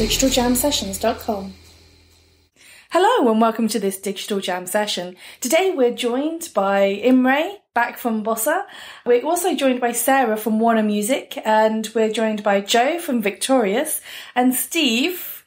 digitaljamsessions.com. Hello and welcome to this Digital Jam session. Today we're joined by Imre, back from Bossa. We're also joined by Sarah from Warner Music, and we're joined by Joe from Victorious, and Steve.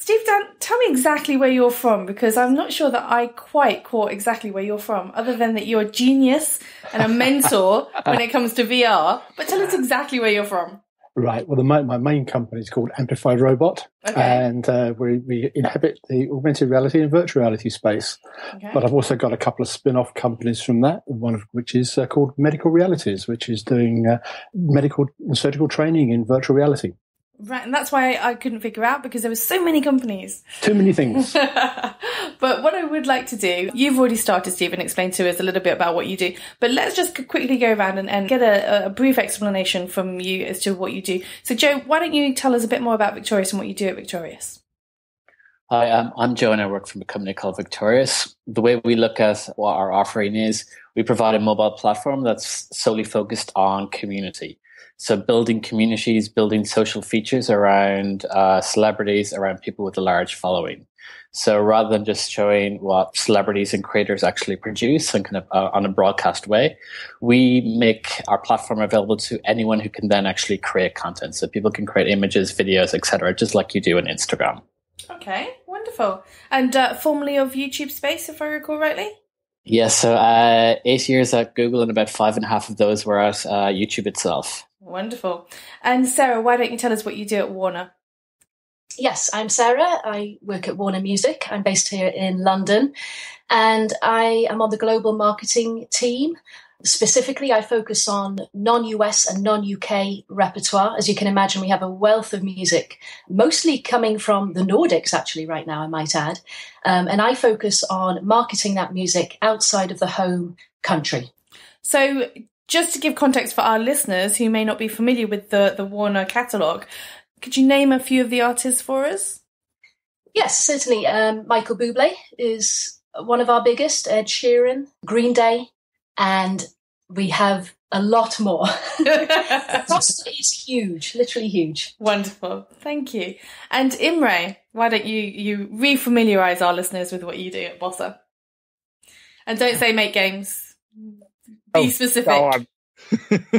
Dan, tell me exactly where you're from, because I'm not sure that I quite caught exactly where you're from, other than that you're a genius and a mentor when it comes to VR. But tell us exactly where you're from. Right. Well, my main company is called Amplified Robot, and we inhabit the augmented reality and virtual reality space. Okay. But I've also got a couple of spin-off companies from that, one of which is called Medical Realities, which is doing medical and surgical training in virtual reality. Right, and that's why I couldn't figure out, because there were so many companies. Too many things. But what I would like to do, you've already started, Steve, and explained to us a little bit about what you do. But let's just quickly go around and get a brief explanation from you as to what you do. So, Joe, why don't you tell us a bit more about Victorious and what you do at Victorious? Hi, I'm Joe, and I work for a company called Victorious. The way we look at what our offering is, we provide a mobile platform that's solely focused on community. So building communities, building social features around celebrities, around people with a large following. So rather than just showing what celebrities and creators actually produce and kind of on a broadcast way, we make our platform available to anyone who can then actually create content. So people can create images, videos, etc., just like you do on Instagram. Okay, wonderful. And formerly of YouTube space, if I recall rightly? Yes, so 8 years at Google, and about 5.5 of those were at YouTube itself. Wonderful. And Sarah, why don't you tell us what you do at Warner? Yes, I'm Sarah. I work at Warner Music. I'm based here in London, and I am on the global marketing team. Specifically, I focus on non-US and non-UK repertoire. As you can imagine, we have a wealth of music, mostly coming from the Nordics, actually, right now, I might add. And I focus on marketing that music outside of the home country. So just to give context for our listeners who may not be familiar with the Warner catalogue, could you name a few of the artists for us? Yes, certainly. Michael Bublé is one of our biggest, Ed Sheeran, Green Day, and we have a lot more. The roster is huge, literally huge. Wonderful. Thank you. And Imre, why don't you re-familiarise our listeners with what you do at Bossa? And don't say make games. Be specific. No,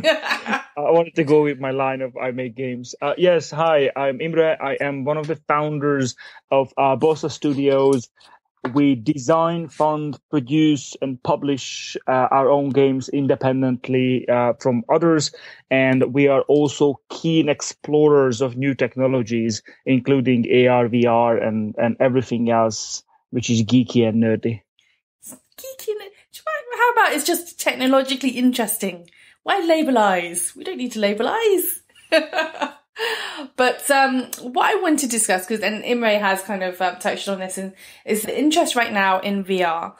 I wanted to go with my line of I make games. Yes, hi, I'm Imre. I am one of the founders of Bossa Studios. We design, fund, produce, and publish our own games independently from others. And we are also keen explorers of new technologies, including AR, VR, and everything else, which is geeky and nerdy. Geeky and how about it's just technologically interesting? Why labelize? We don't need to labelize. But what I want to discuss, because and Imre has kind of touched on this, is the interest right now in VR.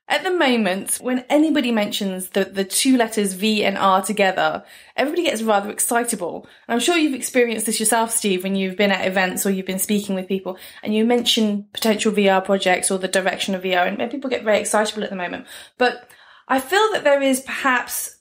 At the moment, when anybody mentions the two letters V and R together, everybody gets rather excitable. And I'm sure you've experienced this yourself, Steve, when you've been at events or you've been speaking with people and you mention potential VR projects or the direction of VR, and people get very excitable at the moment. But I feel that there is perhaps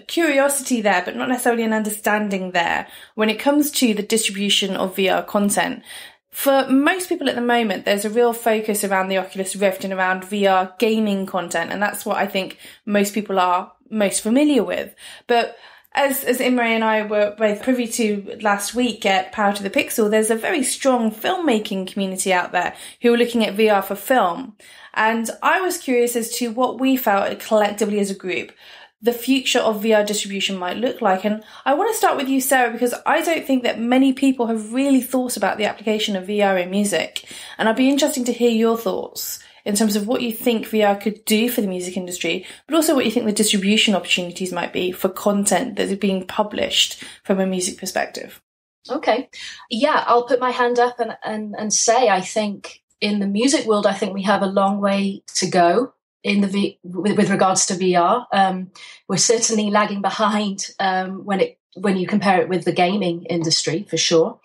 curiosity there, but not necessarily an understanding there when it comes to the distribution of VR content. For most people at the moment, there's a real focus around the Oculus Rift and around VR gaming content, and that's what I think most people are most familiar with. But as Imre and I were both privy to last week at Power to the Pixel, there's a very strong filmmaking community out there who are looking at VR for film. And I was curious as to what we felt collectively as a group the future of VR distribution might look like. And I want to start with you, Sarah, because I don't think that many people have really thought about the application of VR in music. And I'd be interested to hear your thoughts in terms of what you think VR could do for the music industry, but also what you think the distribution opportunities might be for content that is being published from a music perspective. Okay. Yeah, I'll put my hand up and say, I think in the music world, I think we have a long way to go with regards to VR. We're certainly lagging behind when you compare it with the gaming industry, for sure.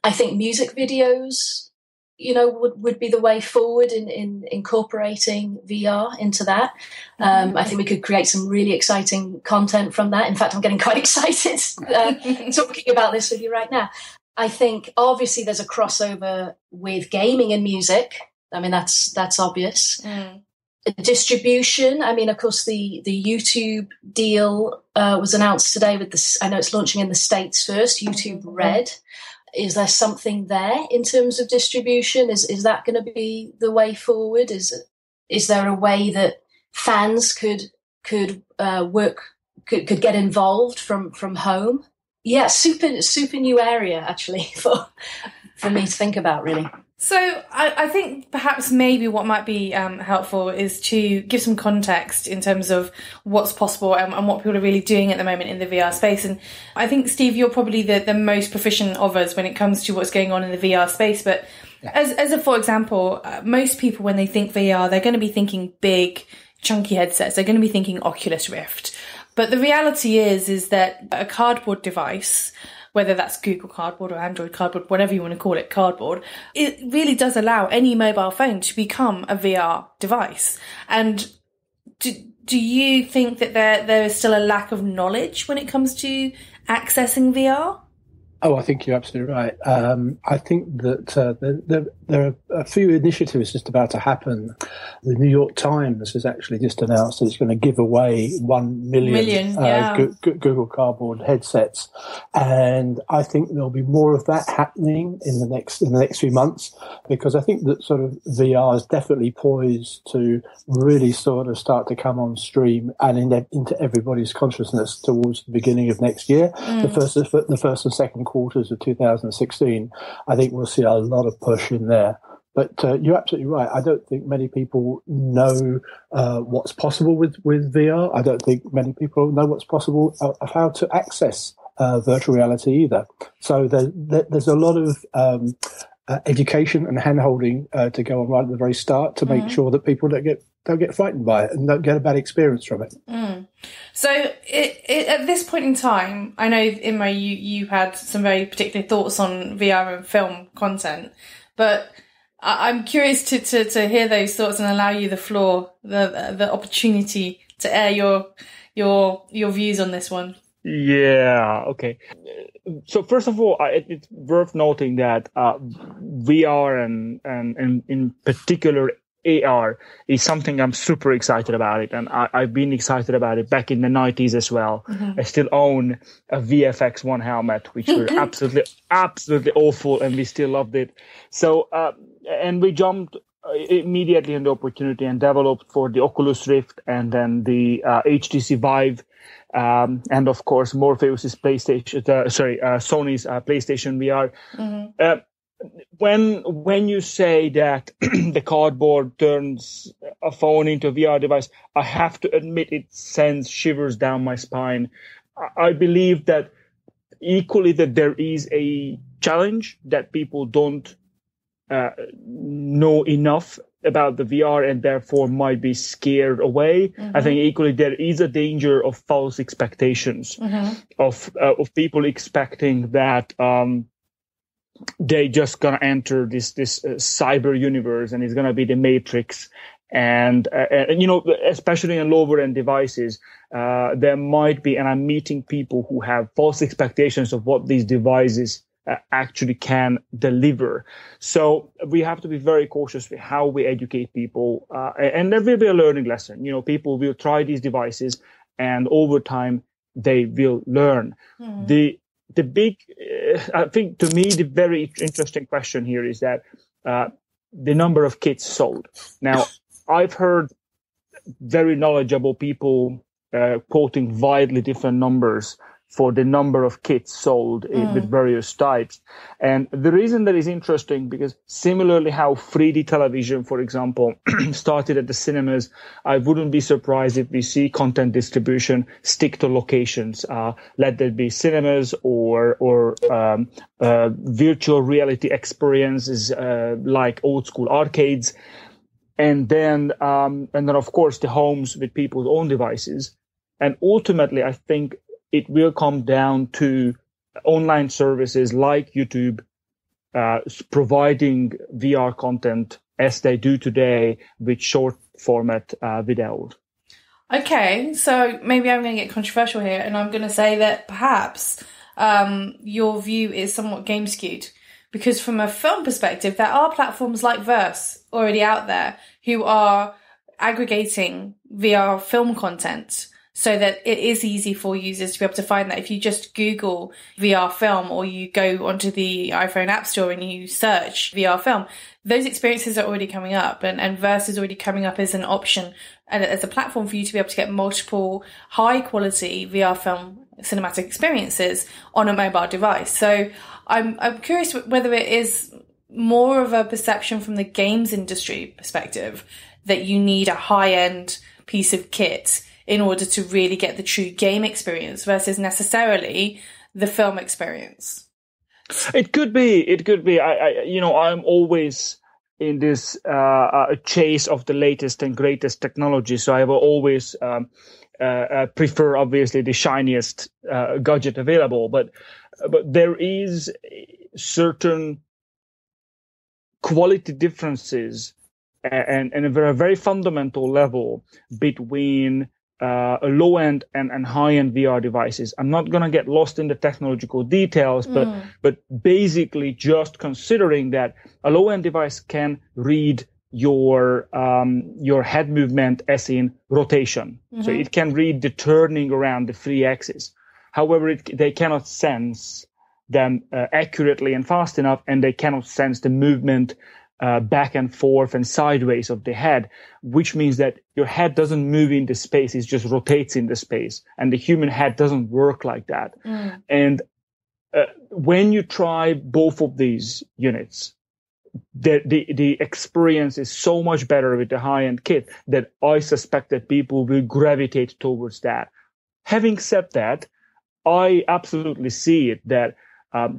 I think music videos, would be the way forward in incorporating VR into that. I think we could create some really exciting content from that. In fact, I'm getting quite excited talking about this with you right now. I think obviously there's a crossover with gaming and music. I mean, that's obvious. Distribution. I mean, of course, the YouTube deal was announced today with this. I know it's launching in the States first, YouTube Red. Is there something there in terms of distribution? Is that going to be the way forward? Is there a way that fans could get involved from home? Yeah, super new area actually for me to think about, really. So I think perhaps maybe what might be helpful is to give some context in terms of what's possible and what people are really doing at the moment in the VR space. And I think, Steve, you're probably the most proficient of us when it comes to what's going on in the VR space. But as a for example, most people, when they think VR, they're going to be thinking big, chunky headsets. They're going to be thinking Oculus Rift. But the reality is that a cardboard device, whether that's Google Cardboard or Android Cardboard, whatever you want to call it, cardboard, it really does allow any mobile phone to become a VR device. And do you think that there is still a lack of knowledge when it comes to accessing VR? Oh, I think you're absolutely right. I think that there are a few initiatives just about to happen. The New York Times has actually just announced that it's going to give away 1 million Google Cardboard headsets, and I think there'll be more of that happening in the next few months, because I think that sort of VR is definitely poised to really sort of start to come on stream and into everybody's consciousness towards the beginning of next year. The first and second quarters of 2016, I think we'll see a lot of push in there. But you're absolutely right. I don't think many people know what's possible with VR. I don't think many people know what's possible of how to access virtual reality either. So there's a lot of education and hand-holding to go on right at the very start to make sure that people don't get frightened by it and don't get a bad experience from it. So at this point in time, I know, Imre, you had some very particular thoughts on VR and film content, but I'm curious to hear those thoughts and allow you the floor, the opportunity to air your views on this one. Yeah, okay. So first of all, it's worth noting that VR and in particular AR is something I'm super excited about it, and I've been excited about it back in the 90s as well. I still own a VFX1 helmet, which were absolutely awful, and we still loved it. So and we jumped immediately on the opportunity and developed for the Oculus Rift and then the HTC Vive, and of course Morpheus's Sony's PlayStation VR. When you say that the cardboard turns a phone into a VR device, I have to admit it sends shivers down my spine. I believe that equally that there is a challenge that people don't know enough about the VR and therefore might be scared away. I think equally there is a danger of false expectations of people expecting that they just gonna enter this cyber universe and it's gonna be the Matrix, and you know, especially in lower end devices, there might be, and I'm meeting people who have false expectations of what these devices actually can deliver. So we have to be very cautious with how we educate people, and there will be a learning lesson. You know, people will try these devices, and over time they will learn. The big, I think to me, the very interesting question here is that the number of kits sold. Now, I've heard very knowledgeable people quoting widely different numbers for the number of kits sold with various types. And the reason that is interesting, because similarly how 3D television, for example, started at the cinemas, I wouldn't be surprised if we see content distribution stick to locations, let there be cinemas or virtual reality experiences like old school arcades. And then of course the homes with people's own devices. And ultimately, I think it will come down to online services like YouTube providing VR content as they do today with short format videos. Okay, so maybe I'm going to get controversial here, and I'm going to say that perhaps your view is somewhat game skewed. Because from a film perspective, there are platforms like Verse already out there who are aggregating VR film content so that it is easy for users to be able to find that. If you just Google VR film or you go onto the iPhone App Store and you search VR film, those experiences are already coming up, and Verse is already coming up as an option and as a platform for you to be able to get multiple high quality VR film cinematic experiences on a mobile device. So I'm curious whether it is more of a perception from the games industry perspective that you need a high end piece of kit in order to really get the true game experience versus necessarily the film experience. It could be. I'm always in this chase of the latest and greatest technology. So I will always prefer, obviously, the shiniest gadget available. But there is certain quality differences and a very fundamental level between low-end and high-end VR devices. I'm not going to get lost in the technological details, but basically just considering that a low-end device can read your head movement as in rotation. Mm-hmm. So it can read the turning around the 3 axis. However, they cannot sense them accurately and fast enough, and they cannot sense the movement back and forth and sideways of the head, which means that your head doesn't move in the space, it just rotates in the space. And the human head doesn't work like that. And when you try both of these units, the experience is so much better with the high-end kit that I suspect that people will gravitate towards that. Having said that, I absolutely see it that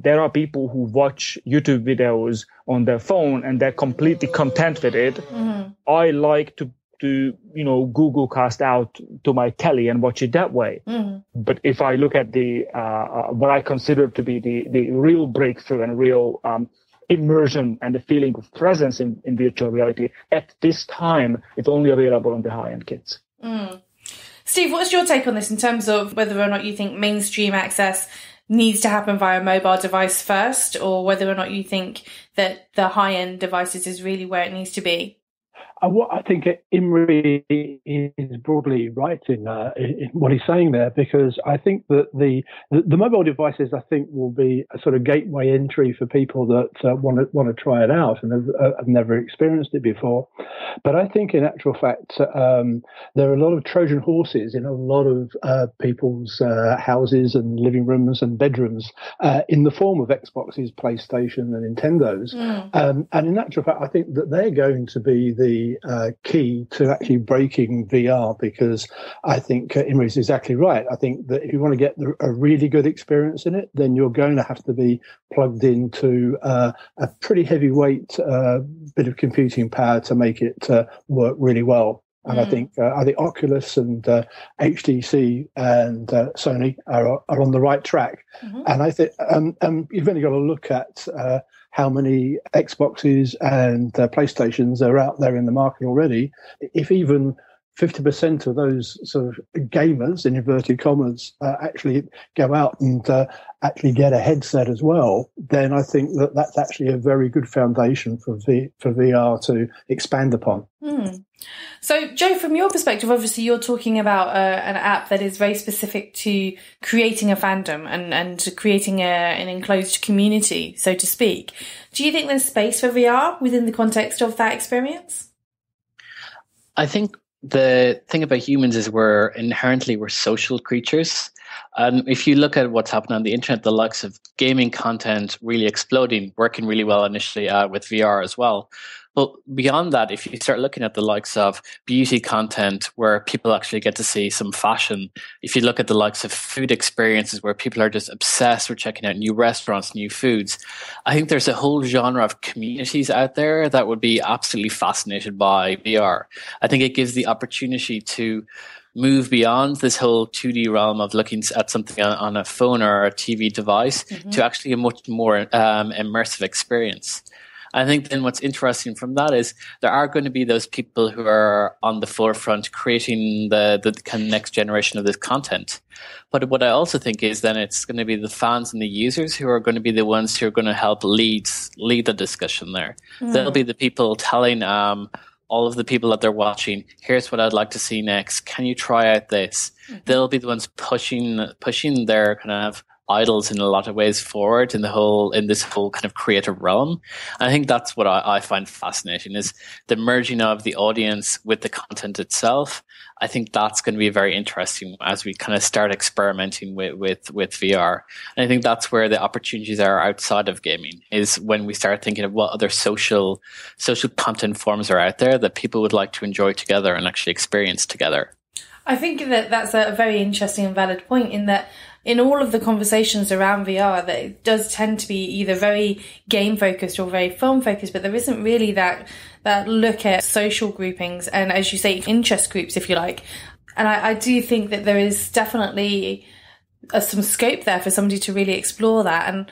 there are people who watch YouTube videos on their phone and they're completely content with it. Mm-hmm. I like to Google cast out to my telly and watch it that way. Mm-hmm. But if I look at the what I consider to be the real breakthrough and real immersion and the feeling of presence in virtual reality, at this time, it's only available on the high-end kits. Mm. Steve, what's your take on this in terms of whether or not you think mainstream access needs to happen via a mobile device first, or whether or not you think that the high-end devices is really where it needs to be? I think Imre is broadly right in what he's saying there, because I think that the mobile devices, I think, will be a sort of gateway entry for people that want to try it out and have never experienced it before. But I think, in actual fact, there are a lot of Trojan horses in a lot of people's houses and living rooms and bedrooms in the form of Xboxes, PlayStation, and Nintendos. And in actual fact, I think that they're going to be the key to actually breaking VR, because I think Imre is exactly right. I think that if you want to get a really good experience in it, then you're going to have to be plugged into a pretty heavyweight bit of computing power to make it work really well. And I think Oculus and HTC and Sony are on the right track. Mm-hmm. And I think you've only got to look at how many Xboxes and PlayStations are out there in the market already. If even 50% of those sort of gamers, in inverted commas, actually go out and actually get a headset as well, then I think that that's actually a very good foundation for VR to expand upon. So, Joe, from your perspective, obviously you're talking about an app that is very specific to creating a fandom and creating an enclosed community, so to speak. Do you think there's space for VR within the context of that experience? I think the thing about humans is we're social creatures. If you look at what's happened on the internet, the likes of gaming content really exploding, working really well initially with VR as well. But beyond that, if you start looking at the likes of beauty content where people actually get to see some fashion, if you look at the likes of food experiences where people are just obsessed with checking out new restaurants, new foods, I think there's a whole genre of communities out there that would be absolutely fascinated by VR. I think it gives the opportunity to move beyond this whole 2D realm of looking at something on a phone or a TV device to actually a much more immersive experience. I think then what's interesting from that is there are going to be those people who are on the forefront creating the kind of next generation of this content. But what I also think is then it's going to be the fans and the users who are going to be the ones who are going to help lead the discussion there. They'll be the people telling all of the people that they're watching, here's what I'd like to see next. Can you try out this? They'll be the ones pushing their kind of idols in a lot of ways forward in this whole kind of creative realm. And I think that's what I find fascinating is the merging of the audience with the content itself. I think that's going to be very interesting as we kind of start experimenting with VR. And I think that's where the opportunities are outside of gaming, is when we start thinking of what other social content forms are out there that people would like to enjoy together and actually experience together. I think that that's a very interesting and valid point, in that in all of the conversations around VR, that it does tend to be either very game focused or very film focused, but there isn't really that look at social groupings and, as you say, interest groups, if you like. And I do think that there is definitely some scope there for somebody to really explore that. And,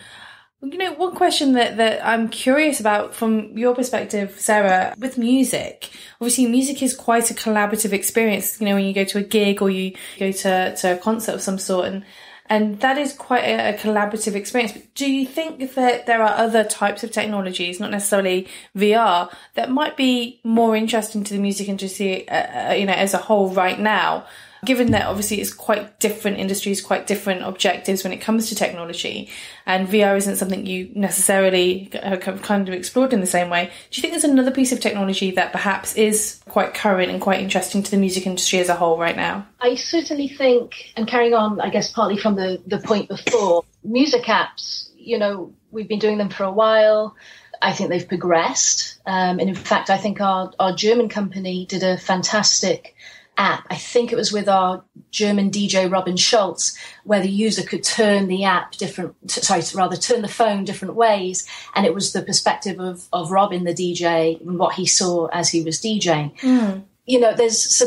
you know, one question that I'm curious about from your perspective, Sarah, with music. Obviously, music is quite a collaborative experience, you know, when you go to a gig or you go to a concert of some sort, and that is quite a collaborative experience. But do you think that there are other types of technologies, not necessarily VR, that might be more interesting to the music industry, you know, as a whole right now? Given that obviously it's quite different industries, quite different objectives when it comes to technology, and VR isn't something you necessarily have kind of explored in the same way. Do you think there's another piece of technology that perhaps is quite current and quite interesting to the music industry as a whole right now? I certainly think, and carrying on, I guess, partly from the point before, music apps, you know, we've been doing them for a while. I think they've progressed. And in fact, I think our German company did a fantastic app. I think it was with our German DJ Robin Schultz, where the user could turn the turn the phone different ways, and it was the perspective of Robin, the DJ, and what he saw as he was DJing. You know, there's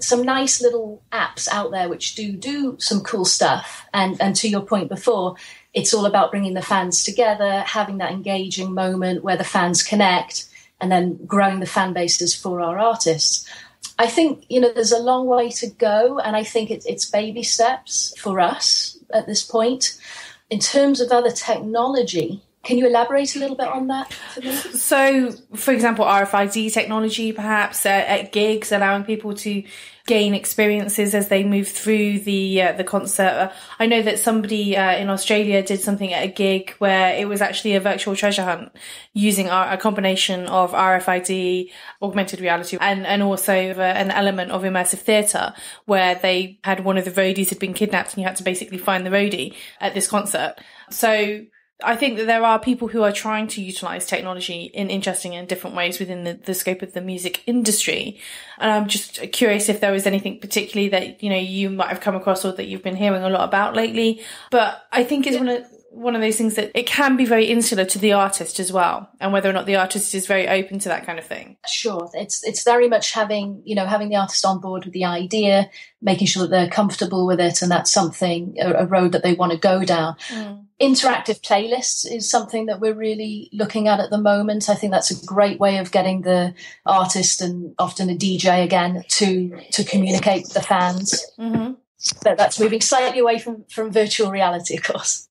some nice little apps out there which do some cool stuff, and to your point before, it's all about bringing the fans together, having that engaging moment where the fans connect, and then growing the fan bases for our artists. I think, you know, there's a long way to go, and I think it's baby steps for us at this point. In terms of other technology, can you elaborate a little bit on that for me? So, for example, RFID technology, perhaps at gigs, allowing people to gain experiences as they move through the concert. I know that somebody in Australia did something at a gig where it was actually a virtual treasure hunt using a combination of RFID, augmented reality, and also an element of immersive theatre, where they had one of the roadies had been kidnapped and you had to basically find the roadie at this concert. So I think that there are people who are trying to utilise technology in interesting and different ways within the scope of the music industry. And I'm just curious if there was anything particularly that, you know, you might have come across or that you've been hearing a lot about lately. But I think it's one of those things that it can be very insular to the artist as well, and whether or not the artist is very open to that kind of thing. Sure. It's very much having the artist on board with the idea, making sure that they're comfortable with it, and that's something, a road that they want to go down. Interactive playlists is something that we're really looking at the moment. I think that's a great way of getting the artist, and often a DJ again, to communicate with the fans. But that's moving slightly away from virtual reality, of course.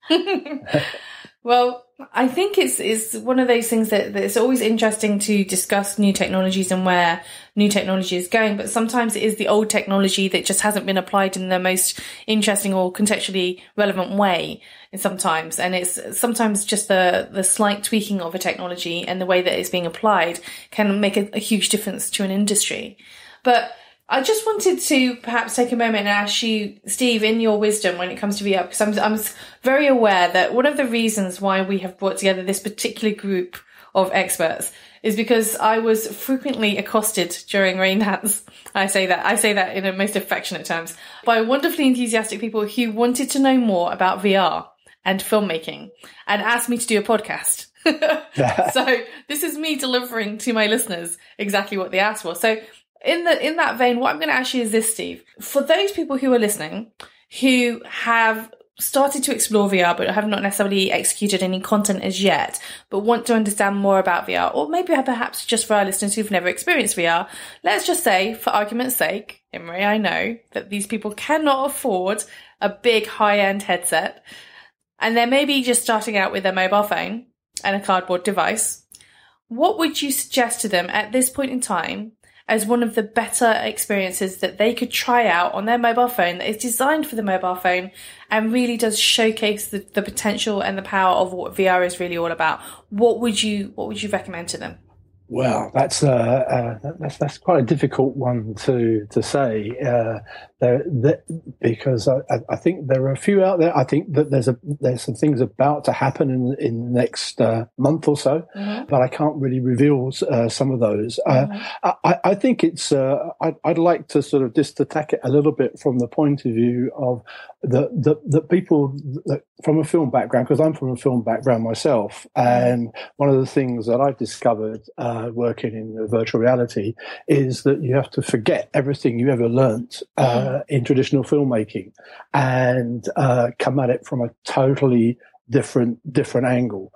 Well, I think it's one of those things that it's always interesting to discuss new technologies and where new technology is going, but sometimes it is the old technology that just hasn't been applied in the most interesting or contextually relevant way sometimes. And it's sometimes just the slight tweaking of a technology and the way that it's being applied can make a huge difference to an industry. But I just wanted to perhaps take a moment and ask you, Steve, in your wisdom when it comes to VR, because I'm very aware that one of the reasons why we have brought together this particular group of experts is because I was frequently accosted during Rain Dance. I say that in the most affectionate terms, by wonderfully enthusiastic people who wanted to know more about VR and filmmaking and asked me to do a podcast. So this is me delivering to my listeners exactly what they asked for. So in that vein, what I'm going to ask you is this, Steve. For those people who are listening, who have started to explore VR but have not necessarily executed any content as yet, but want to understand more about VR, or maybe perhaps just for our listeners who've never experienced VR, let's just say, for argument's sake, Imre, I know that these people cannot afford a big high-end headset, and they're maybe just starting out with their mobile phone and a cardboard device. What would you suggest to them at this point in time as one of the better experiences that they could try out on their mobile phone that is designed for the mobile phone and really does showcase the potential and the power of what VR is really all about? What would you recommend to them? Well, that's quite a difficult one to say, because I think there are a few out there. I think that there's some things about to happen in the next month or so, but I can't really reveal some of those. I think it's. I'd like to sort of just attack it a little bit from the point of view of the people from a film background, because I'm from a film background myself, and one of the things that I've discovered working in virtual reality is that you have to forget everything you ever learnt in traditional filmmaking and come at it from a totally different angle,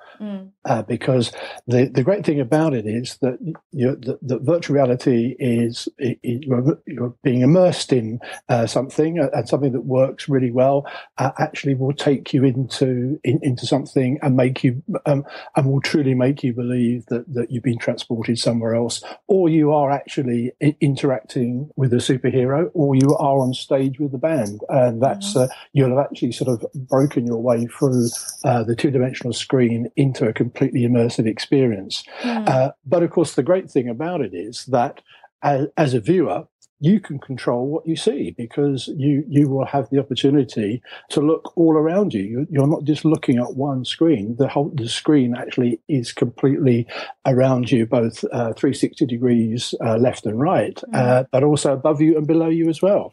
because the great thing about it is that the virtual reality is you're being immersed in something, and something that works really well actually will take you into something and make you and will truly make you believe that you've been transported somewhere else, or you are actually interacting with a superhero, or you are on stage with the band, and that's you'll have actually sort of broken your way through the two-dimensional screen into a completely immersive experience. But of course, the great thing about it is that as a viewer, you can control what you see, because you will have the opportunity to look all around you. You're not just looking at one screen. The screen actually is completely around you, both 360 degrees left and right, but also above you and below you as well.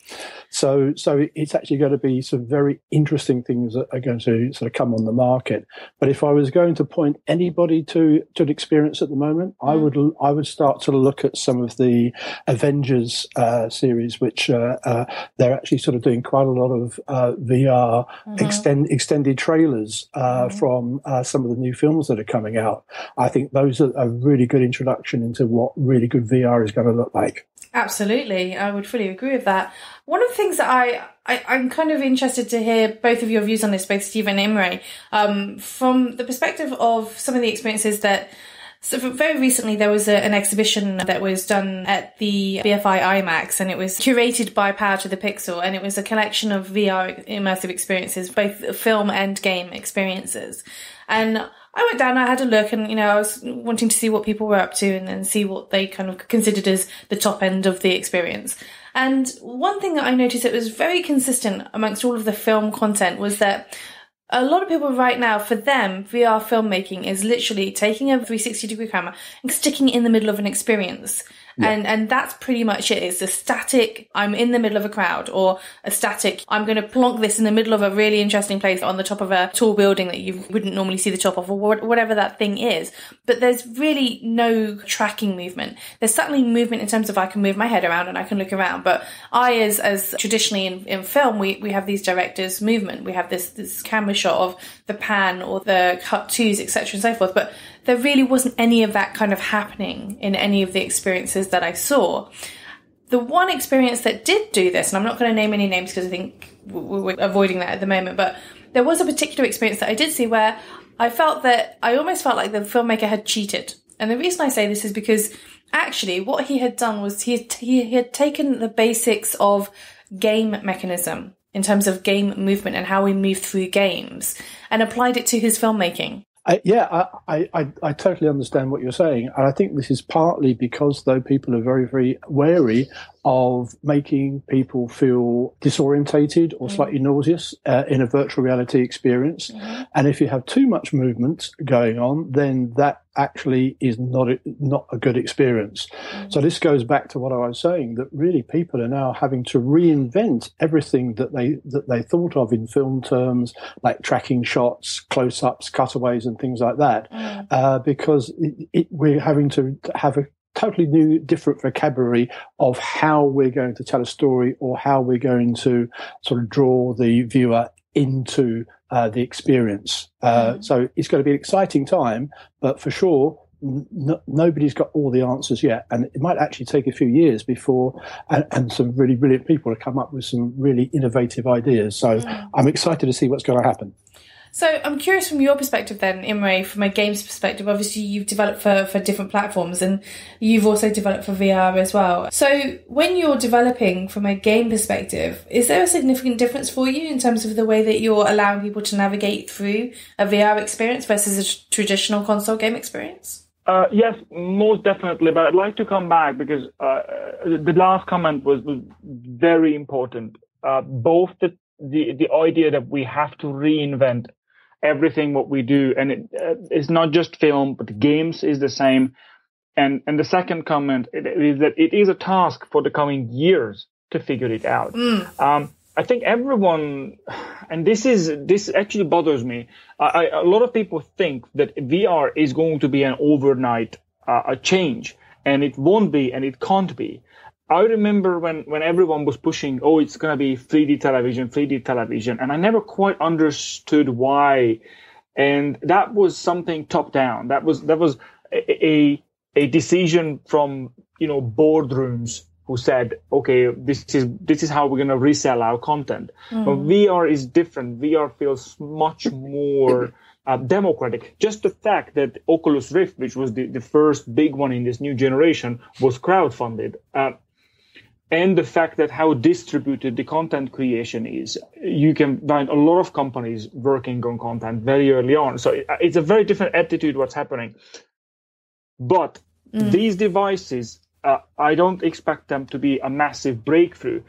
So it's actually going to be some very interesting things that are going to sort of come on the market. But if I was going to point anybody to an experience at the moment, I would start to look at some of the Avengers series, which they're actually sort of doing quite a lot of VR extended trailers from some of the new films that are coming out. I think those are a really good introduction into what really good VR is going to look like. Absolutely, I would fully agree with that. One of the things that I'm kind of interested to hear both of your views on this, both Steve and Imre, from the perspective of some of the experiences that. So very recently, there was an exhibition that was done at the BFI IMAX, and it was curated by Power to the Pixel, and it was a collection of VR immersive experiences, both film and game experiences. And I went down, I had a look, and, I was wanting to see what people were up to and see what they kind of considered as the top end of the experience. And one thing that I noticed that was very consistent amongst all of the film content was that a lot of people right now, for them, VR filmmaking is literally taking a 360-degree camera and sticking it in the middle of an experience. Yeah. And that's pretty much it. It's a static, I'm in the middle of a crowd, or a static, I'm going to plonk this in the middle of a really interesting place on the top of a tall building that you wouldn't normally see the top of, or whatever that thing is. But there's really no tracking movement. There's certainly movement in terms of I can move my head around and I can look around. But as traditionally in film, we have these directors' movement. We have this camera shot of the pan or the cut twos, etc. and so forth. But there really wasn't any of that kind of happening in any of the experiences that I saw. The one experience that did do this, and I'm not going to name any names because I think we're avoiding that at the moment, but there was a particular experience that I did see where I almost felt like the filmmaker had cheated. And the reason I say this is because actually what he had done was he had taken the basics of game mechanism in terms of game movement and how we move through games and applied it to his filmmaking. I totally understand what you're saying. And I think this is partly because, though, people are very, very wary of making people feel disorientated or slightly nauseous in a virtual reality experience. And if you have too much movement going on, then that actually is not a good experience. So this goes back to what I was saying, that really people are now having to reinvent everything that they thought of in film terms, like tracking shots, close-ups, cutaways and things like that, because we're having to have a totally new, different vocabulary of how we're going to tell a story or how we're going to sort of draw the viewer into the experience. So it's going to be an exciting time, but for sure, nobody's got all the answers yet. And it might actually take a few years before, and some really brilliant people to come up with some really innovative ideas. So I'm excited to see what's going to happen. So I'm curious from your perspective then, Imre, from a games perspective, obviously you've developed for different platforms and you've also developed for VR as well. So when you're developing from a game perspective, is there a significant difference for you in terms of the way that you're allowing people to navigate through a VR experience versus a traditional console game experience? Yes, most definitely. But I'd like to come back because the last comment was very important. Both the idea that we have to reinvent everything what we do, and it's not just film, but games is the same. And the second comment is that it is a task for the coming years to figure it out. I think everyone, and this actually bothers me. A lot of people think that VR is going to be an overnight a change, and it won't be, and it can't be. I remember when everyone was pushing, it's going to be 3D television, and I never quite understood why. And that was something top down. That was a decision from, boardrooms who said, okay, this is how we're going to resell our content. But VR is different. VR feels much more democratic. Just the fact that Oculus Rift, which was the first big one in this new generation, was crowdfunded. And the fact that how distributed the content creation is. You can find a lot of companies working on content very early on. So it's a very different attitude what's happening. But these devices, I don't expect them to be a massive breakthrough.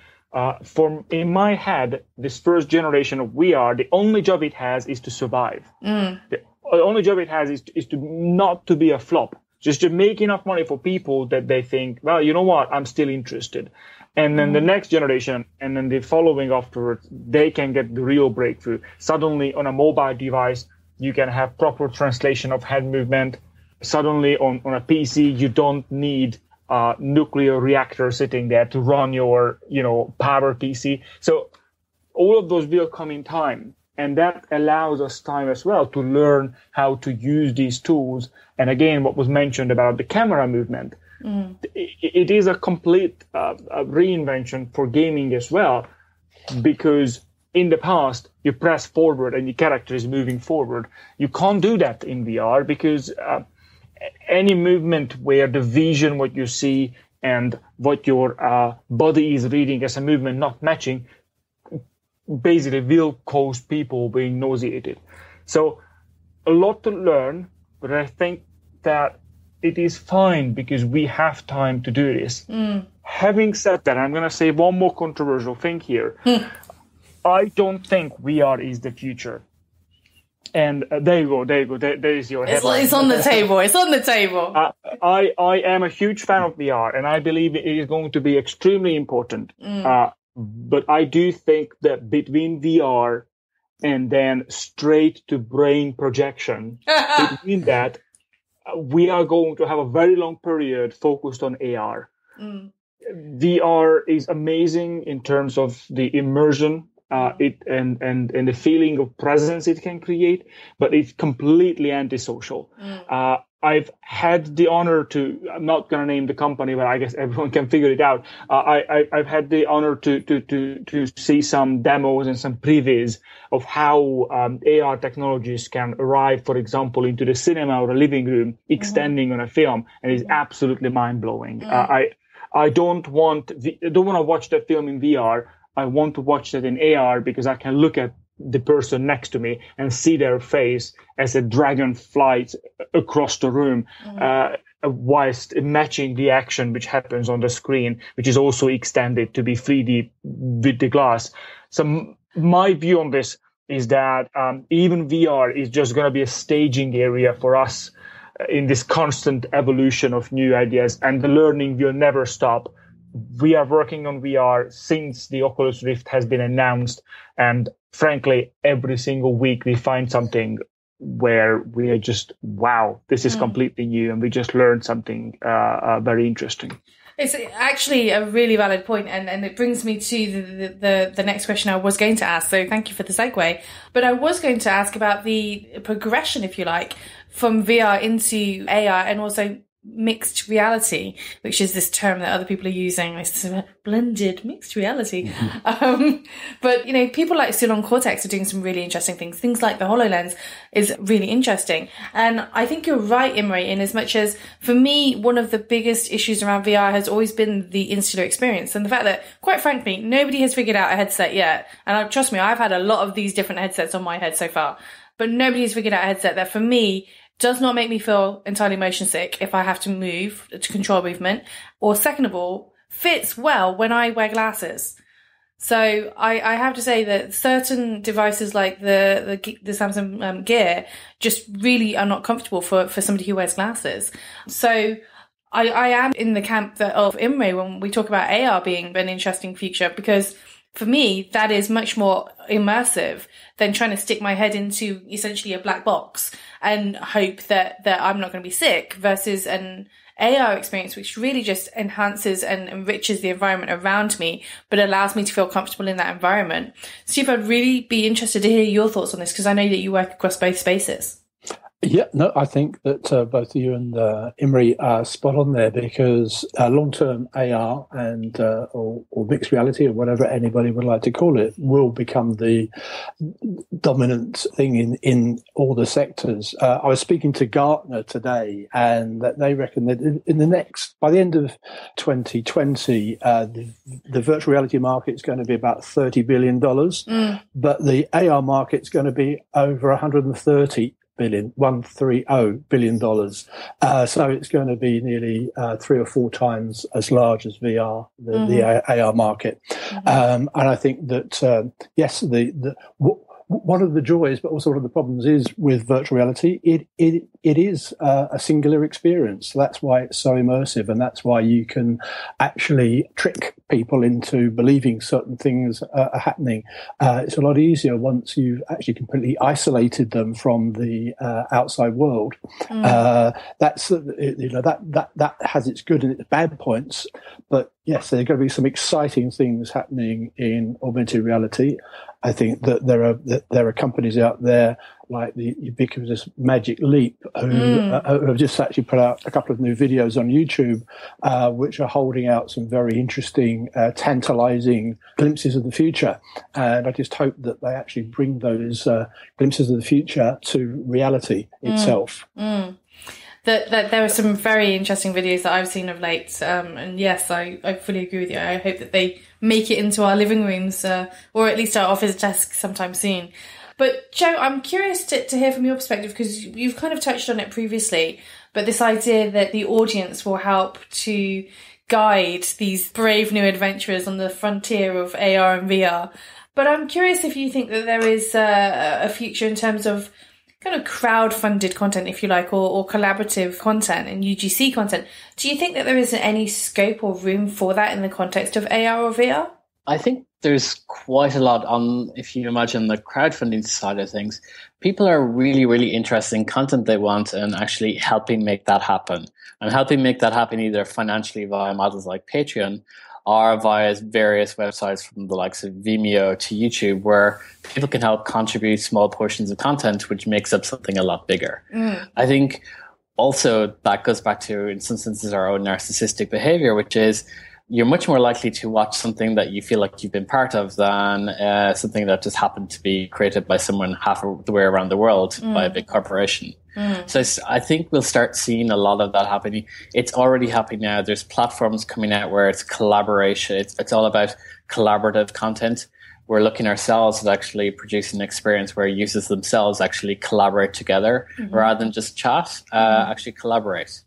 In my head, this first generation of VR, the only job it has is to survive. The only job it has is to not to be a flop. Just to make enough money for people that they think, well, you know what, I'm still interested. And then the next generation, and then the following afterwards, they can get the real breakthrough. Suddenly on a mobile device, you can have proper translation of hand movement. Suddenly on a PC, you don't need a nuclear reactor sitting there to run your, power PC. So all of those will come in time. And that allows us time as well to learn how to use these tools. And again, what was mentioned about the camera movement, it is a complete reinvention for gaming as well, because in the past, you press forward and your character is moving forward. You can't do that in VR because any movement where the vision, what you see, and what your body is reading as a movement not matching, basically will cause people being nauseated. So a lot to learn, but I think that it is fine because we have time to do this. Having said that, I'm going to say one more controversial thing here. I don't think VR is the future. And there you go. There is your headline. It's on the table. It's on the table. I am a huge fan of VR, and I believe it is going to be extremely important. But I do think that between VR and then straight to brain projection, between that, we are going to have a very long period focused on AR. VR is amazing in terms of the immersion, and the feeling of presence it can create, but it's completely antisocial. I've had the honor to, I'm not going to name the company, but I guess everyone can figure it out. I've had the honor to see some demos and some previews of how AR technologies can arrive, for example, into the cinema or a living room, extending on a film, and it's absolutely mind blowing. I don't want to watch that film in VR. I want to watch that in AR because I can look at the person next to me and see their face as a dragon flies across the room, whilst matching the action which happens on the screen, which is also extended to be 3D with the glass. So my view on this is that even VR is just going to be a staging area for us in this constant evolution of new ideas, and the learning will never stop. We are working on VR since the Oculus Rift has been announced, and frankly, every single week we find something where we are just, wow, this is completely new, and we just learned something very interesting. It's actually a really valid point, and it brings me to the next question I was going to ask. So thank you for the segue. But I was going to ask about the progression, if you like, from VR into AR and also mixed reality, which is this term that other people are using. It's blended mixed reality. But, you know, people like Sulon Cortex are doing some really interesting things. Things like the HoloLens is really interesting. And I think you're right, Imre, in as much as, for me, one of the biggest issues around VR has always been the insular experience and the fact that, quite frankly, nobody has figured out a headset yet. And trust me, I've had a lot of these different headsets on my head so far, but nobody has figured out a headset that, for me, does not make me feel entirely motion sick if I have to move to control movement, or second of all, fits well when I wear glasses. So I have to say that certain devices like the Samsung Gear just really are not comfortable for somebody who wears glasses. So I am in the camp of Imre when we talk about AR being an interesting feature, because for me, that is much more immersive than trying to stick my head into essentially a black box and hope that I'm not going to be sick, versus an AR experience, which really just enhances and enriches the environment around me, but allows me to feel comfortable in that environment. Steve, I'd really be interested to hear your thoughts on this, because I know that you work across both spaces. Yeah, no, I think that both you and Imre are spot on there, because long-term AR and or mixed reality, or whatever anybody would like to call it, will become the dominant thing in all the sectors. I was speaking to Gartner today, and that they reckon that by the end of 2020, the virtual reality market is going to be about $30 billion, but the AR market is going to be over $130 billion. So it's going to be nearly 3 or 4 times as large as VR, the AR market. And I think that, yes, one of the joys, but also one of the problems is with virtual reality, it is a singular experience. That's why it's so immersive, and that's why you can actually trick people into believing certain things are happening. It's a lot easier once you've actually completely isolated them from the outside world. That's that has its good and its bad points, but yes, there are going to be some exciting things happening in augmented reality. I think that there are companies out there like the ubiquitous Magic Leap who have just actually put out a couple of new videos on YouTube, which are holding out some very interesting, tantalizing glimpses of the future. And I just hope that they actually bring those glimpses of the future to reality itself. That there are some very interesting videos that I've seen of late. And yes, I fully agree with you. I hope that they make it into our living rooms, or at least our office desks sometime soon. But Joe, I'm curious to hear from your perspective, because you've kind of touched on it previously, but this idea that the audience will help to guide these brave new adventurers on the frontier of AR and VR. But I'm curious if you think that there is a future in terms of kind of crowd-funded content, if you like, or collaborative content and UGC content. Do you think that there is any scope or room for that in the context of AR or VR? I think there's quite a lot on, if you imagine the crowdfunding side of things, people are really, really interested in content they want and actually helping make that happen. And helping make that happen either financially via models like Patreon, or via various websites from the likes of Vimeo to YouTube, where people can help contribute small portions of content, which makes up something a lot bigger. I think also that goes back to, in some senses, our own narcissistic behavior, which is you're much more likely to watch something that you feel like you've been part of than something that just happened to be created by someone half the way around the world by a big corporation. So I think we'll start seeing a lot of that happening. It's already happening now. There's platforms coming out where it's collaboration. It's all about collaborative content. We're looking ourselves at actually producing an experience where users themselves actually collaborate together rather than just chat, actually collaborate.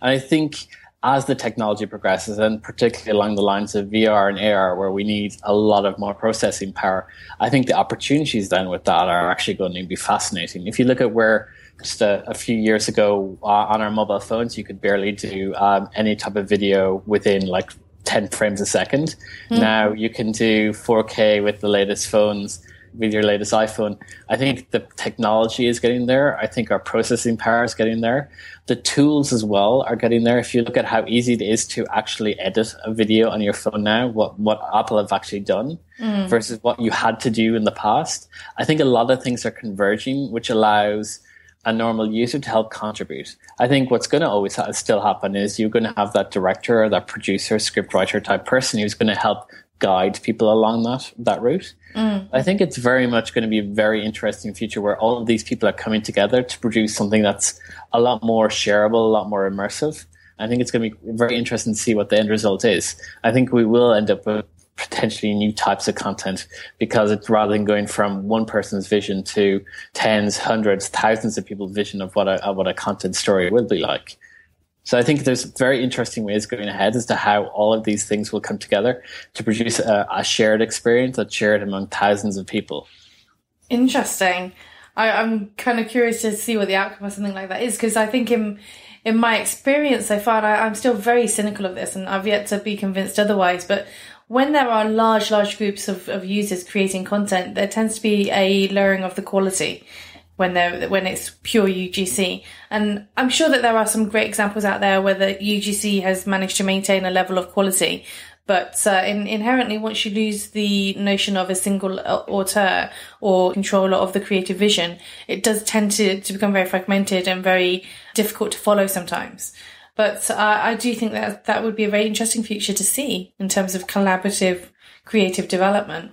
And I think as the technology progresses, and particularly along the lines of VR and AR, where we need a lot of more processing power, I think the opportunities then with that are actually going to be fascinating. If you look at where just a few years ago on our mobile phones, you could barely do any type of video within like 10 frames a second. Now you can do 4K with the latest phones with your latest iPhone. I think the technology is getting there. I think our processing power is getting there. The tools as well are getting there. If you look at how easy it is to actually edit a video on your phone now, what Apple have actually done versus what you had to do in the past, I think a lot of things are converging, which allows a normal user to help contribute. I think what's going to always still happen is you're going to have that director or that producer, scriptwriter type person who's going to help guide people along that route. I think it's very much going to be a very interesting future where all of these people are coming together to produce something that's a lot more shareable, a lot more immersive. I think it's going to be very interesting to see what the end result is. I think we will end up with potentially new types of content because it's rather than going from one person's vision to tens, hundreds, thousands of people's vision of what a content story will be like. So I think there's very interesting ways going ahead as to how all of these things will come together to produce a shared experience that's shared among thousands of people. Interesting. I'm kind of curious to see what the outcome of something like that is, because I think in my experience so far, I'm still very cynical of this and I've yet to be convinced otherwise, but when there are large groups of users creating content, there tends to be a lowering of the quality when it's pure UGC. And I'm sure that there are some great examples out there where the UGC has managed to maintain a level of quality. But inherently, once you lose the notion of a single auteur or controller of the creative vision, it does tend to become very fragmented and very difficult to follow sometimes. But I do think that would be a very interesting future to see in terms of collaborative creative development.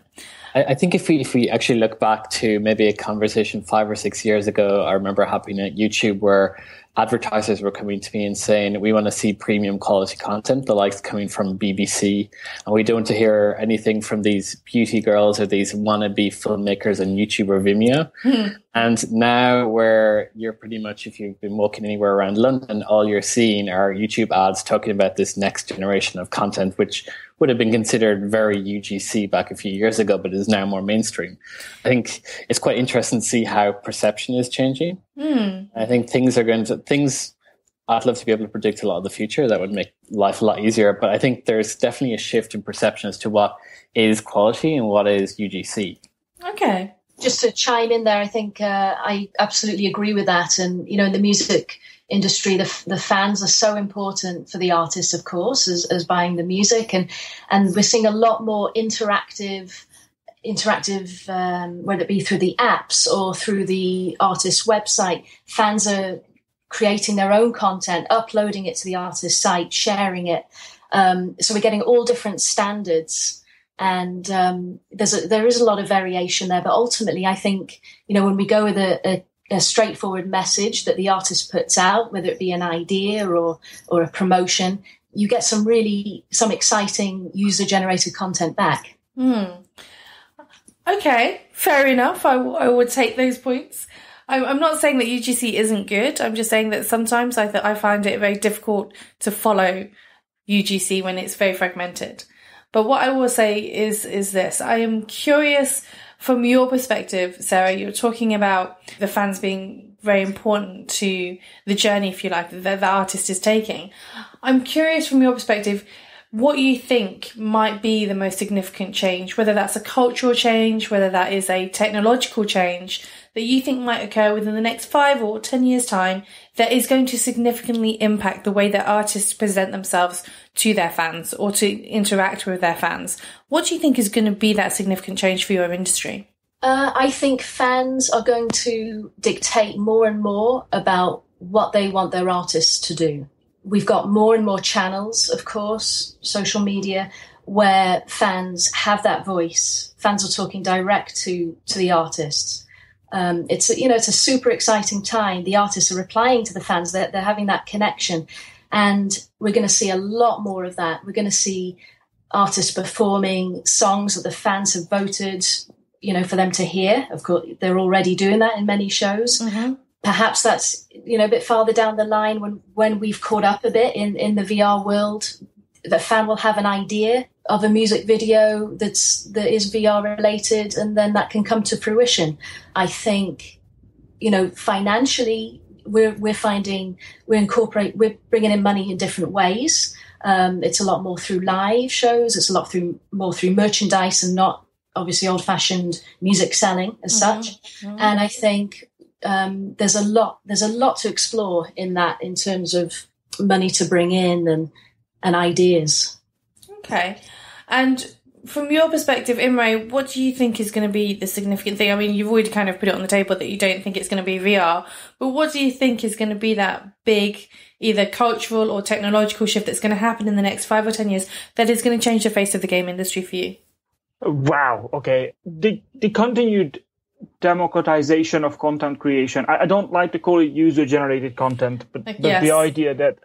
I think if we actually look back to maybe a conversation 5 or 6 years ago, I remember happening at YouTube where advertisers were coming to me and saying, we want to see premium quality content, the likes coming from BBC, and we don't want to hear anything from these beauty girls or these wannabe filmmakers on YouTube or Vimeo. And now where you're pretty much, if you've been walking anywhere around London, all you're seeing are YouTube ads talking about this next generation of content, which would have been considered very UGC back a few years ago, but is now more mainstream. I think it's quite interesting to see how perception is changing. I think I'd love to be able to predict a lot of the future. That would make life a lot easier. But I think there's definitely a shift in perception as to what is quality and what is UGC. Okay. Just to chime in there, I think I absolutely agree with that. And, you know, in the music industry, the fans are so important for the artists, of course, as buying the music. And we're seeing a lot more interactive, whether it be through the apps or through the artist's website. Fans are creating their own content, uploading it to the artist's site, sharing it. So we're getting all different standards. And there is a lot of variation there. But ultimately, I think, you know, when we go with a straightforward message that the artist puts out, whether it be an idea or a promotion, you get some exciting user-generated content back. Okay, fair enough. I would take those points. I'm not saying that UGC isn't good. I'm just saying that sometimes I find it very difficult to follow UGC when it's very fragmented. But what I will say is this. I am curious from your perspective, Sarah, you're talking about the fans being very important to the journey, if you like, that the artist is taking. I'm curious from your perspective, what you think might be the most significant change, whether that's a cultural change, whether that is a technological change that you think might occur within the next 5 or 10 years' time that is going to significantly impact the way that artists present themselves to their fans or to interact with their fans. What do you think is going to be that significant change for your industry? I think fans are going to dictate more and more about what they want their artists to do. We've got more and more channels, of course, social media, where fans have that voice. Fans are talking direct to the artists. It's a super exciting time. The artists are replying to the fans. They're having that connection. And we're going to see a lot more of that. We're going to see artists performing songs that the fans have voted, you know, for them to hear. Of course, they're already doing that in many shows. Mm-hmm. Perhaps that's, you know, a bit farther down the line when we've caught up a bit in the VR world, the fan will have an idea of a music video that is VR related, and then that can come to fruition. I think, you know, financially, we're bringing in money in different ways. It's a lot more through live shows. It's a lot more through merchandise and not obviously old-fashioned music selling as such. And I think there's a lot to explore in that, in terms of money to bring in and ideas. Okay. And from your perspective, Imre, what do you think is going to be the significant thing? I mean, you've already kind of put it on the table that you don't think it's going to be VR, but what do you think is going to be that big, either cultural or technological shift that's going to happen in the next 5 or 10 years that is going to change the face of the game industry for you? Wow. Okay. The continued democratization of content creation. I don't like to call it user-generated content, but the idea that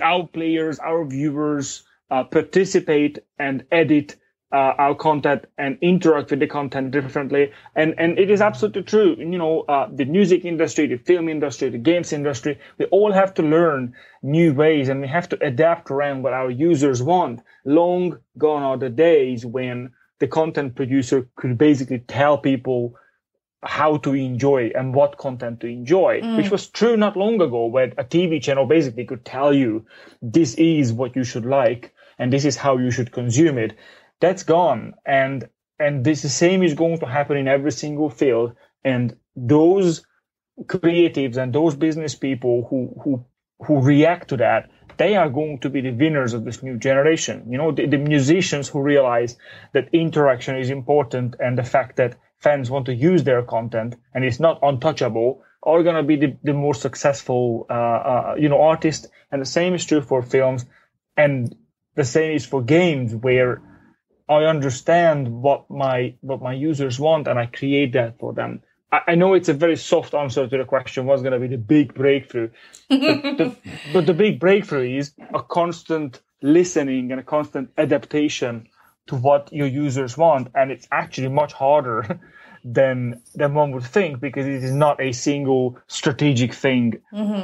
our players, our viewers participate and edit our content and interact with the content differently. And it is absolutely true. The music industry, the film industry, the games industry, we all have to learn new ways, and we have to adapt around what our users want. Long gone are the days when the content producer could basically tell people how to enjoy and what content to enjoy, which was true not long ago, where a TV channel basically could tell you this is what you should like and this is how you should consume it. That's gone. And this the same is going to happen in every single field. And those creatives and those business people who react to that, they are going to be the winners of this new generation. The musicians who realize that interaction is important and the fact that fans want to use their content and it's not untouchable are going to be the more successful, artists. And the same is true for films, and the same is for games, where I understand what my users want and I create that for them. I know it's a very soft answer to the question, what's going to be the big breakthrough? But the big breakthrough is a constant listening and a constant adaptation to what your users want. And it's actually much harder than one would think, because it is not a single strategic thing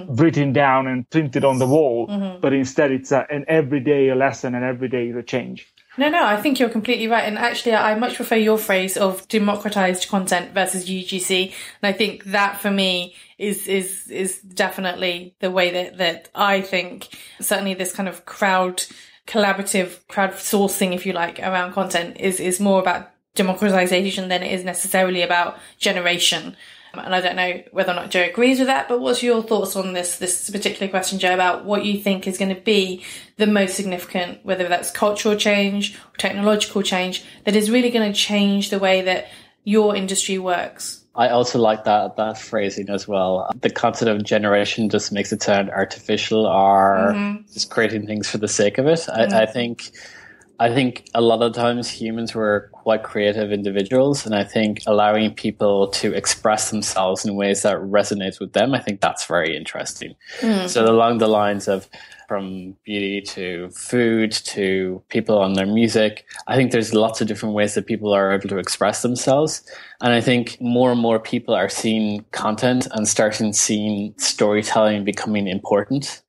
written down and printed on the wall, but instead it's an everyday lesson and everyday a change. No, I think you're completely right. And actually, I much prefer your phrase of democratized content versus UGC. And I think that for me is definitely the way that I think, certainly this kind of collaborative crowdsourcing, if you like, around content is more about democratization than it is necessarily about generation. And I don't know whether or not Joe agrees with that, but what's your thoughts on this particular question, Joe, about what you think is going to be the most significant, whether that's cultural change or technological change, that is really going to change the way that your industry works? I also like that phrasing as well. The concept of generation just makes it sound artificial or just creating things for the sake of it. I think a lot of times humans were quite creative individuals, and I think allowing people to express themselves in ways that resonate with them, I think that's very interesting. So along the lines of from beauty to food to people on their music, I think there's lots of different ways that people are able to express themselves. And I think more and more people are seeing content and seeing storytelling becoming important.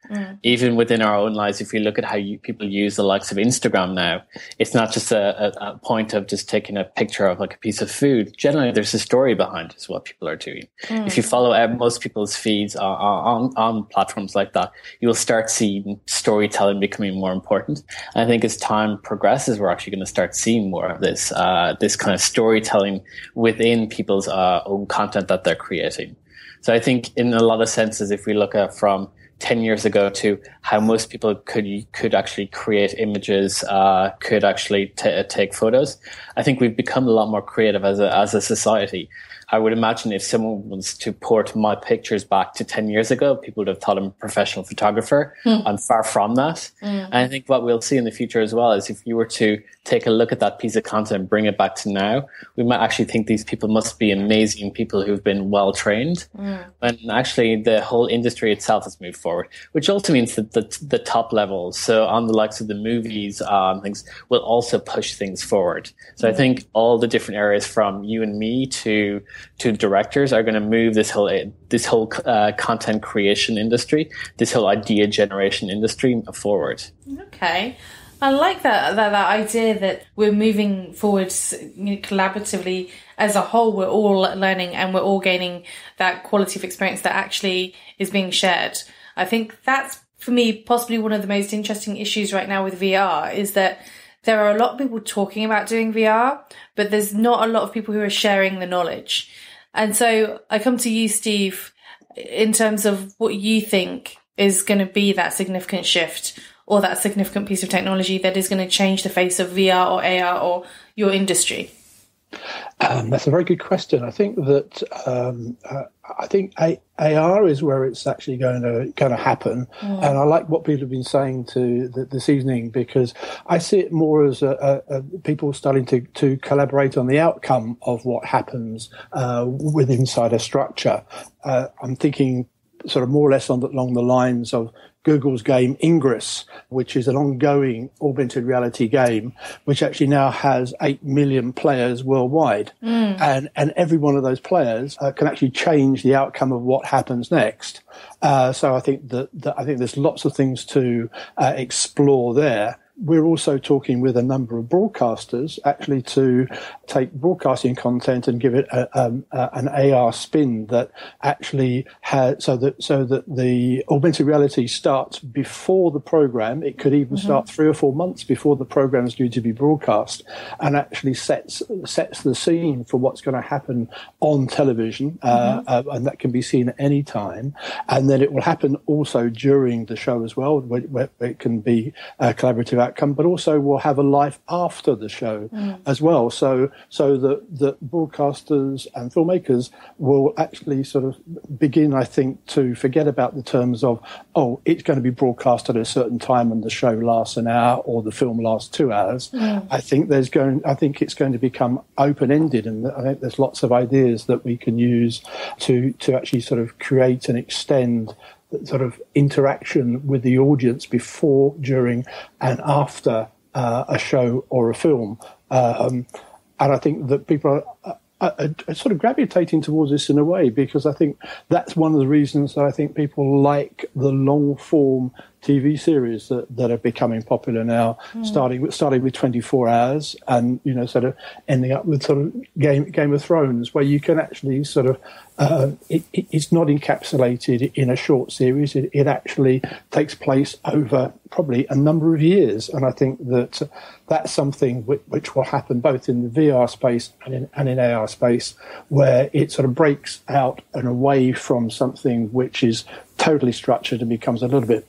Even within our own lives, if you look at how people use the likes of Instagram now, it's not just a point of just taking a picture of like a piece of food. Generally, there's a story behind it, is what people are doing. If you follow most people's feeds on platforms like that, you'll start seeing storytelling becoming more important. And I think as time progresses, we're actually going to start seeing more of this kind of storytelling within people's own content that they're creating. So I think in a lot of senses, if we look at from 10 years ago to how most people could actually create images, could actually take photos, I think we've become a lot more creative as a society. I would imagine if someone was to port my pictures back to 10 years ago, people would have thought I'm a professional photographer. I'm far from that. And I think what we'll see in the future as well is if you were to take a look at that piece of content and bring it back to now, we might actually think these people must be amazing people who've been well trained. And actually the whole industry itself has moved forward, which also means that the top levels, so on the likes of the movies, things will also push things forward. So I think all the different areas from you and me to directors are going to move this whole content creation industry, this whole idea generation industry forward. Okay. I like that idea that we're moving forward collaboratively as a whole. We're all learning and we're all gaining that quality of experience that actually is being shared. I think that's, for me, possibly one of the most interesting issues right now with VR is that there are a lot of people talking about doing VR, but there's not a lot of people who are sharing the knowledge. And so I come to you, Steve, in terms of what you think is going to be that significant shift or that significant piece of technology that is going to change the face of VR or AR or your industry. That's a very good question. I think that AR is where it's actually going to happen, and I like what people have been saying this evening, because I see it more as people starting to collaborate on the outcome of what happens with inside a structure. I'm thinking sort of more or less along the lines of Google's game Ingress, which is an ongoing augmented reality game, which actually now has 8 million players worldwide. And every one of those players can actually change the outcome of what happens next. So I think that I think there's lots of things to explore there. We're also talking with a number of broadcasters actually to take broadcasting content and give it an AR spin that actually has so that the augmented reality starts before the program. It could even start 3 or 4 months before the program is due to be broadcast, and actually sets the scene for what's going to happen on television, and that can be seen at any time. And then it will happen also during the show as well, where it can be collaborative outcome, but also will have a life after the show as well. So that broadcasters and filmmakers will actually sort of begin, I think, to forget about the terms of, it's going to be broadcast at a certain time and the show lasts an hour or the film lasts 2 hours. I think it's going to become open-ended, and I think there's lots of ideas that we can use to actually sort of create and extend sort of interaction with the audience before, during, and after a show or a film. And I think that people are sort of gravitating towards this in a way, because I think that's one of the reasons that I think people like the long-form TV series that are becoming popular now, starting with 24 hours, and sort of ending up with sort of Game of Thrones, where you can actually sort of it's not encapsulated in a short series. It actually takes place over probably a number of years, and I think that that's something which will happen both in the VR space and in AR space, where it sort of breaks out and away from something which is totally structured and becomes a little bit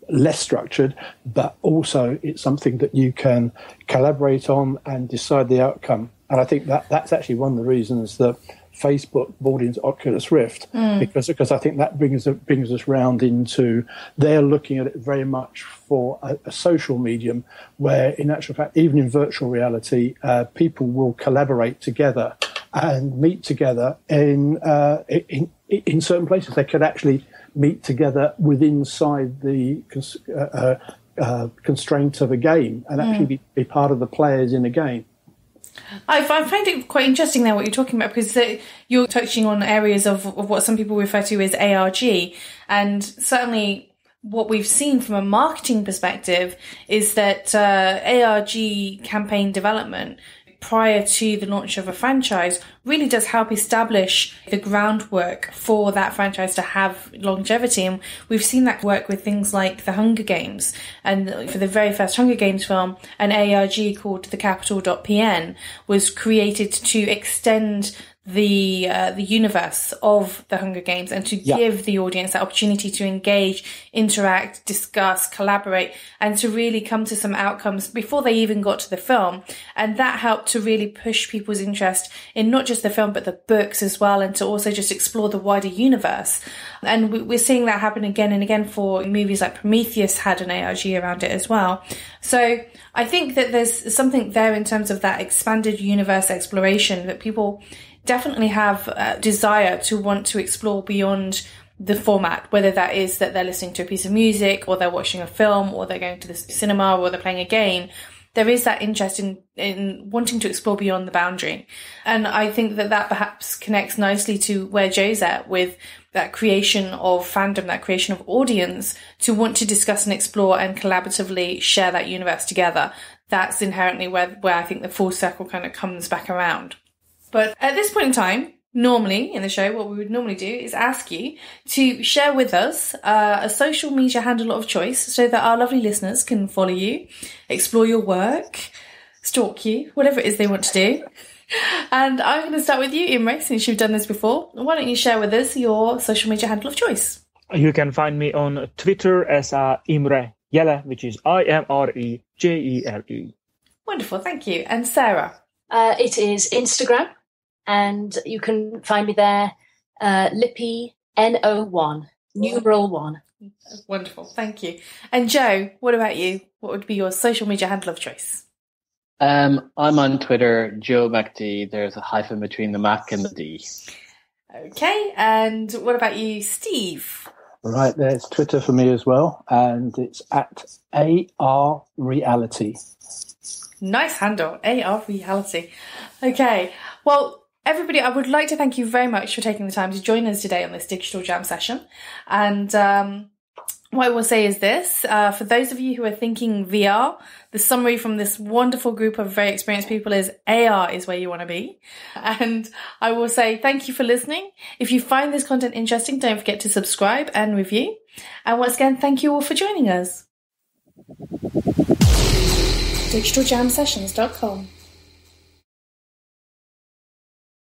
less structured, but also it's something that you can collaborate on and decide the outcome. And I think that's actually one of the reasons that Facebook bought into Oculus Rift, because I think that brings us round into, they're looking at it very much for a social medium, where in actual fact, even in virtual reality, people will collaborate together and meet together in certain places. They could actually meet together inside the constraints of a game and actually be part of the players in a game. I find it quite interesting there what you're talking about, because you're touching on areas of what some people refer to as ARG, and certainly what we've seen from a marketing perspective is that ARG campaign development prior to the launch of a franchise really does help establish the groundwork for that franchise to have longevity. And we've seen that work with things like the Hunger Games. And for the very first Hunger Games film, an ARG called the Capital.pn was created to extend the universe of the Hunger Games and to give the audience that opportunity to engage, interact, discuss, collaborate, and to really come to some outcomes before they even got to the film. And that helped to really push people's interest in not just the film, but the books as well, and to also just explore the wider universe. And we're seeing that happen again and again for movies like Prometheus had an ARG around it as well. So I think that there's something there in terms of that expanded universe exploration that people definitely have a desire to want to explore beyond the format, whether that is that they're listening to a piece of music, or they're watching a film, or they're going to the cinema, or they're playing a game. There is that interest in wanting to explore beyond the boundary. And I think that perhaps connects nicely to where Joe's at with that creation of fandom, that creation of audience to want to discuss and explore and collaboratively share that universe together. That's inherently where I think the full circle kind of comes back around. But at this point in time, normally in the show, what we would normally do is ask you to share with us a social media handle of choice so that our lovely listeners can follow you, explore your work, stalk you, whatever it is they want to do. And I'm going to start with you, Imre, since you've done this before. Why don't you share with us your social media handle of choice? You can find me on Twitter as Imre Jelle, which is IMREJELE. Wonderful, thank you. And Sarah? It is Instagram, and you can find me there, Lippy NO1, numeral 1. Wonderful, thank you. And Joe, what about you? What would be your social media handle of choice? I'm on Twitter, Joe MacD. There's a hyphen between the Mac and the D. Okay, and what about you, Steve? Right, there's Twitter for me as well, and it's at AR Reality. Nice handle, AR Reality. Okay, well, everybody, I would like to thank you very much for taking the time to join us today on this digital jam session. And what I will say is this, for those of you who are thinking VR, the summary from this wonderful group of very experienced people is AR is where you want to be. And I will say thank you for listening. If you find this content interesting, don't forget to subscribe and review. And once again, thank you all for joining us. digitaljamsessions.com